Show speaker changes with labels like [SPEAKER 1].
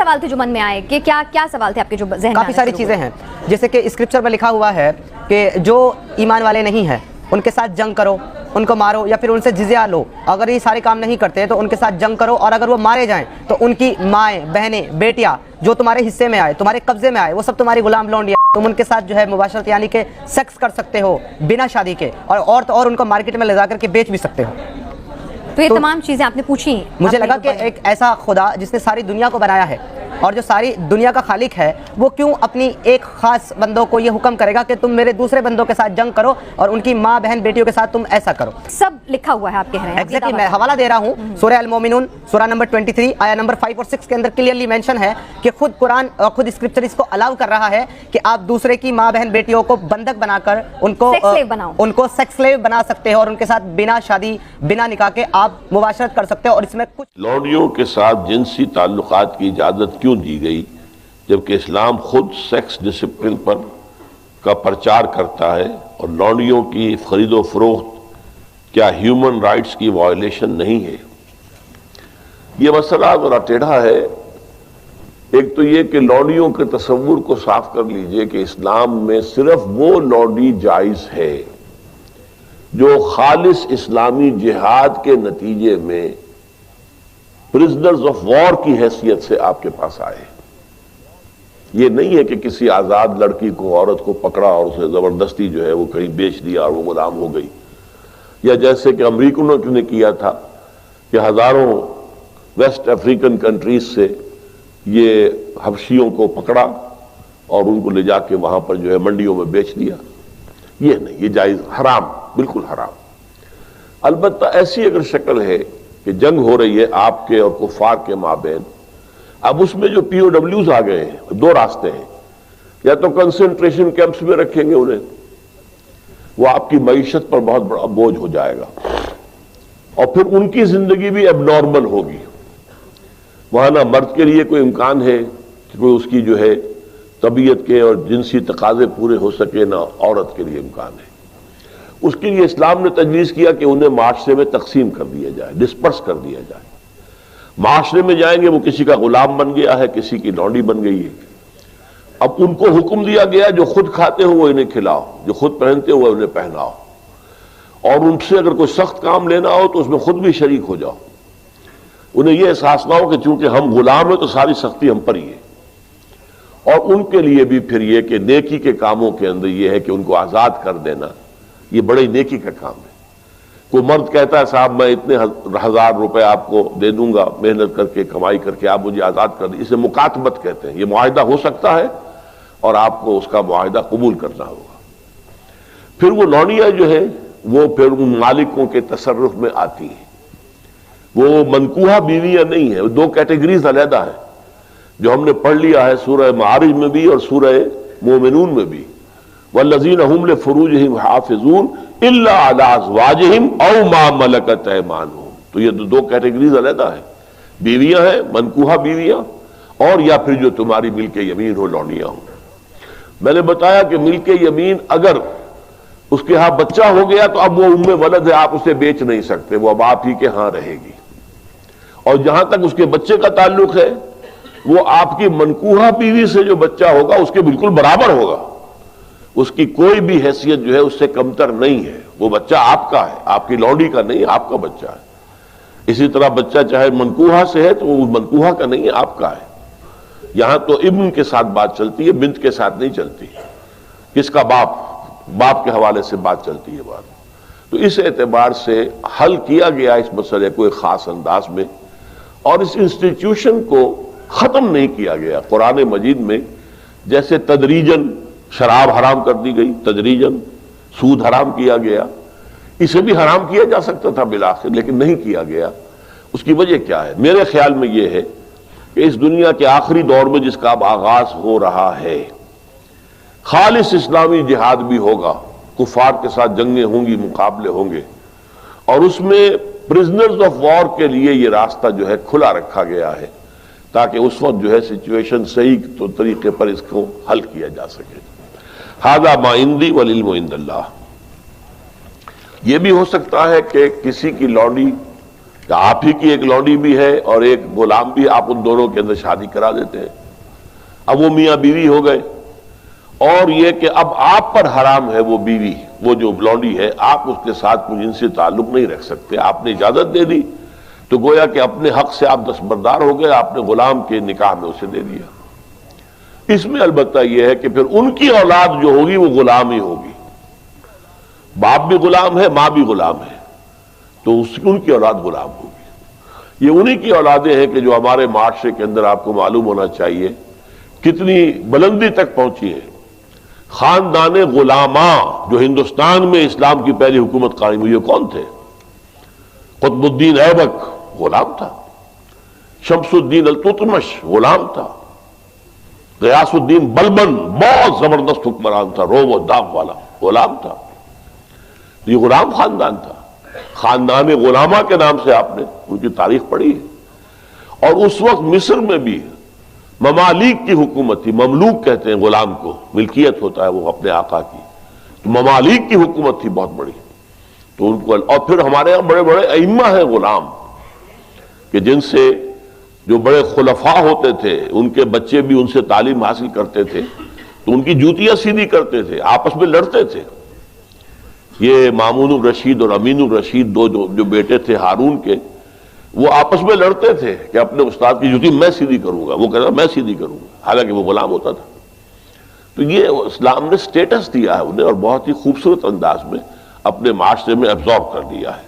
[SPEAKER 1] سوال تھے جو من میں آئے کہ کیا سوال تھے آپ کے جو ذہن میں؟
[SPEAKER 2] کافی ساری چیزیں ہیں، جیسے کہ اسکرپچر میں لکھا ہوا ہے کہ جو ایمان والے نہیں ہیں ان کے ساتھ جنگ کرو، ان کو مارو یا پھر ان سے جزیہ لو، اگر یہ سارے کام نہیں کرتے تو ان کے ساتھ جنگ کرو، اور اگر وہ مارے جائیں تو ان کی مائیں، بہنیں، بیٹیاں جو تمہارے حصے میں آئے، تمہارے قبضے میں آئے، وہ سب تمہاری غلام لونڈیاں، تم ان کے ساتھ جو ہے مباشرت یعنی کہ سیکس کر سکتے ہو بنا شادی کے، اور ان کو مارکیٹ میں لے جا کر کے بیچ بھی سکتے ہو۔
[SPEAKER 1] تو یہ تمام چیزیں آپ نے پوچھی۔
[SPEAKER 2] مجھے لگا کہ ایک ایسا خدا جس نے ساری دنیا کو بنایا ہے اور جو ساری دنیا کا خالق ہے، وہ کیوں اپنی ایک خاص بندوں کو یہ حکم کرے گا کہ تم میرے دوسرے بندوں کے ساتھ جنگ کرو اور ان کی ماں، بہن، بیٹیوں کے ساتھ تم ایسا کرو؟
[SPEAKER 1] سب لکھا ہوا ہے آپ کہہ رہے ہیں۔
[SPEAKER 2] ایگزیکٹلی، میں حوالہ دے رہا ہوں، سورہ المومنون سورہ نمبر 23 آیا نمبر 5 اور 6 کے اندر کلیئرلی مینشن ہے کہ خود قرآن اور خود اسکرپچر اس کو الاؤ کر رہا ہے کہ آپ دوسرے کی ماں، بہن، بیٹیوں کو بندک بنا کر ان کو سیکس سلیو بنا سکتے ہو اور ان کے ساتھ بنا شادی، بنا نکاح کے آپ مباشرت کر سکتے ہو۔ اور اس میں کچھ
[SPEAKER 3] لونڈیوں کے ساتھ جنسی تعلقات کی اجازت کیوں دی گئی، جبکہ اسلام خود سیکس ڈسپلن کا پرچار کرتا ہے، اور لونڈیوں کی خرید و فروخت کیا ہیومن رائٹس کی وائلیشن نہیں ہے؟ یہ مسئلہ ذرا ٹیڑھا ہے۔ ایک تو یہ کہ لونڈیوں کے تصور کو صاف کر لیجئے کہ اسلام میں صرف وہ لونڈی جائز ہے جو خالص اسلامی جہاد کے نتیجے میں پرزنرز آف وار کی حیثیت سے آپ کے پاس آئے۔ یہ نہیں ہے کہ کسی آزاد لڑکی کو، عورت کو پکڑا اور اسے زبردستی جو ہے وہ کہیں بیچ دیا اور وہ غلام ہو گئی، یا جیسے کہ امریکنوں نے کیا تھا کہ ہزاروں ویسٹ افریقن کنٹریز سے یہ حبشیوں کو پکڑا اور ان کو لے جا کے وہاں پر جو ہے منڈیوں میں بیچ دیا۔ یہ نہیں، یہ جائز، حرام، بالکل حرام۔ البتہ ایسی اگر شکل ہے کہ جنگ ہو رہی ہے آپ کے اور کفار کے مابین، اب اس میں جو پی او ڈبلیوز آ گئے ہیں، دو راستے ہیں، یا تو کنسنٹریشن کیمپس میں رکھیں گے انہیں، وہ آپ کی معیشت پر بہت بڑا بوجھ ہو جائے گا، اور پھر ان کی زندگی بھی اب نارمل ہوگی۔ وہاں نہ مرد کے لیے کوئی امکان ہے کہ کوئی اس کی جو ہے طبیعت کے اور جنسی تقاضے پورے ہو سکے، نہ عورت کے لیے امکان ہے۔ اس کے لیے اسلام نے تجویز کیا کہ انہیں معاشرے میں تقسیم کر دیا جائے، ڈسپرس کر دیا جائے۔ معاشرے میں جائیں گے، وہ کسی کا غلام بن گیا ہے، کسی کی لونڈی بن گئی ہے۔ اب ان کو حکم دیا گیا جو خود کھاتے ہو وہ انہیں کھلاؤ، جو خود پہنتے ہو وہ انہیں پہناؤ، اور ان سے اگر کوئی سخت کام لینا ہو تو اس میں خود بھی شریک ہو جاؤ۔ انہیں یہ احساس نہ ہو کہ چونکہ ہم غلام ہیں تو ساری سختی ہم پر ہی ہے۔ اور ان کے لیے بھی پھر یہ کہ نیکی کے کاموں کے اندر یہ ہے کہ ان کو آزاد کر دینا، یہ بڑی نیکی کا کام ہے۔ کوئی مرد کہتا ہے صاحب میں اتنے 1000 روپے آپ کو دے دوں گا محنت کر کے، کمائی کر کے، آپ مجھے آزاد کر دیں، اسے مکاتبت کہتے ہیں۔ یہ معاہدہ ہو سکتا ہے اور آپ کو اس کا معاہدہ قبول کرنا ہوگا۔ پھر وہ لونڈیاں جو ہے وہ پھر ان مالکوں کے تصرف میں آتی ہیں، وہ منکوحہ بیویاں نہیں ہیں، وہ دو کیٹیگریز علیحدہ ہیں جو ہم نے پڑھ لیا ہے سورہ معارج میں بھی اور سورہ مومنون میں بھی۔ والذین هم لفروجہم حافظون الا علی ازواجہم او ما ملکت ایمانہم، تو یہ دو کیٹیگریز علیحدہ ہیں، بیویاں ہیں، منکوحہ بیویاں، اور یا پھر جو تمہاری ملک یمین ہو، لونڈیاں ہوں۔ میں نے بتایا کہ ملک یمین اگر اس کے ہاں بچہ ہو گیا تو اب وہ ام ولد ہے، آپ اسے بیچ نہیں سکتے، وہ اب آپ ہی کے ہاں رہے گی، اور جہاں تک اس کے بچے کا تعلق ہے وہ آپ کی منکوحہ بیوی سے جو بچہ ہوگا اس کے بالکل برابر ہوگا، اس کی کوئی بھی حیثیت جو ہے اس سے کمتر نہیں ہے، وہ بچہ آپ کا ہے، آپ کی لونڈی کا نہیں، آپ کا بچہ ہے۔ اسی طرح بچہ چاہے منکوحہ سے ہے تو وہ منکوحہ کا نہیں ہے، آپ کا ہے۔ یہاں تو ابن کے ساتھ بات چلتی ہے، بنت کے ساتھ نہیں چلتی۔ کس کا باپ کے حوالے سے بات چلتی ہے بات۔ تو اس اعتبار سے حل کیا گیا اس مسئلے کو ایک خاص انداز میں، اور اس انسٹیٹیوشن کو ختم نہیں کیا گیا۔ قرآن مجید میں جیسے تدریجاً شراب حرام کر دی گئی، تدریجاً سود حرام کیا گیا، اسے بھی حرام کیا جا سکتا تھا بالآخر، لیکن نہیں کیا گیا۔ اس کی وجہ کیا ہے؟ میرے خیال میں یہ ہے کہ اس دنیا کے آخری دور میں جس کا اب آغاز ہو رہا ہے، خالص اسلامی جہاد بھی ہوگا، کفار کے ساتھ جنگیں ہوں گی، مقابلے ہوں گے، اور اس میں پرزنرز آف وار کے لیے یہ راستہ جو ہے کھلا رکھا گیا ہے تاکہ اس وقت جو ہے سچویشن صحیح تو طریقے پر اس کو حل کیا جا سکے۔ ھذا ما عندی والعلم عند اللہ۔ یہ بھی ہو سکتا ہے کہ کسی کی لونڈی کہ آپ ہی کی ایک لونڈی بھی ہے اور ایک غلام بھی، آپ ان دونوں کے اندر شادی کرا دیتے ہیں، اب وہ میاں بیوی ہو گئے، اور یہ کہ اب آپ پر حرام ہے وہ بیوی، وہ جو لونڈی ہے، آپ اس کے ساتھ کوئی جنسی تعلق نہیں رکھ سکتے، آپ نے اجازت دے دی تو گویا کہ اپنے حق سے آپ دستبردار ہو گئے، آپ نے غلام کے نکاح میں اسے دے دیا۔ اس میں البتہ یہ ہے کہ پھر ان کی اولاد جو ہوگی وہ غلام ہی ہوگی، باپ بھی غلام ہے، ماں بھی غلام ہے، تو ان کی اولاد غلام ہوگی۔ یہ انہی کی اولادیں ہیں کہ جو ہمارے معاشرے کے اندر آپ کو معلوم ہونا چاہیے کتنی بلندی تک پہنچی ہے۔ خاندان غلاماں جو ہندوستان میں اسلام کی پہلی حکومت قائم ہوئی ہے، کون تھے؟ قطب الدین ایبک غلام تھا، شمس الدین التتمش غلام تھا، غیاث الدین بلبن بہت زبردست حکمران تھا، روب و داغ والا، غلام تھا۔ یہ غلام خاندان تھا، خاندان غلامہ کے نام سے آپ نے ان کی تاریخ پڑھی ہے۔ اور اس وقت مصر میں بھی ممالک کی حکومت تھی، مملوک کہتے ہیں غلام کو، ملکیت ہوتا ہے وہ اپنے آقا کی، تو ممالک کی حکومت تھی بہت بڑی، تو ان کو، اور پھر ہمارے یہاں بڑے بڑے ائمہ ہیں غلام، کہ جن سے جو بڑے خلفاء ہوتے تھے ان کے بچے بھی ان سے تعلیم حاصل کرتے تھے، تو ان کی جوتیاں سیدھی کرتے تھے، آپس میں لڑتے تھے۔ یہ مامون الرشید اور امین الرشید دو جو بیٹے تھے ہارون کے، وہ آپس میں لڑتے تھے کہ اپنے استاد کی جوتی میں سیدھی کروں گا، وہ کہتا میں سیدھی کروں گا، حالانکہ وہ غلام ہوتا تھا۔ تو یہ اسلام نے سٹیٹس دیا ہے انہیں، اور بہت ہی خوبصورت انداز میں اپنے معاشرے میں ایبزارب کر دیا ہے۔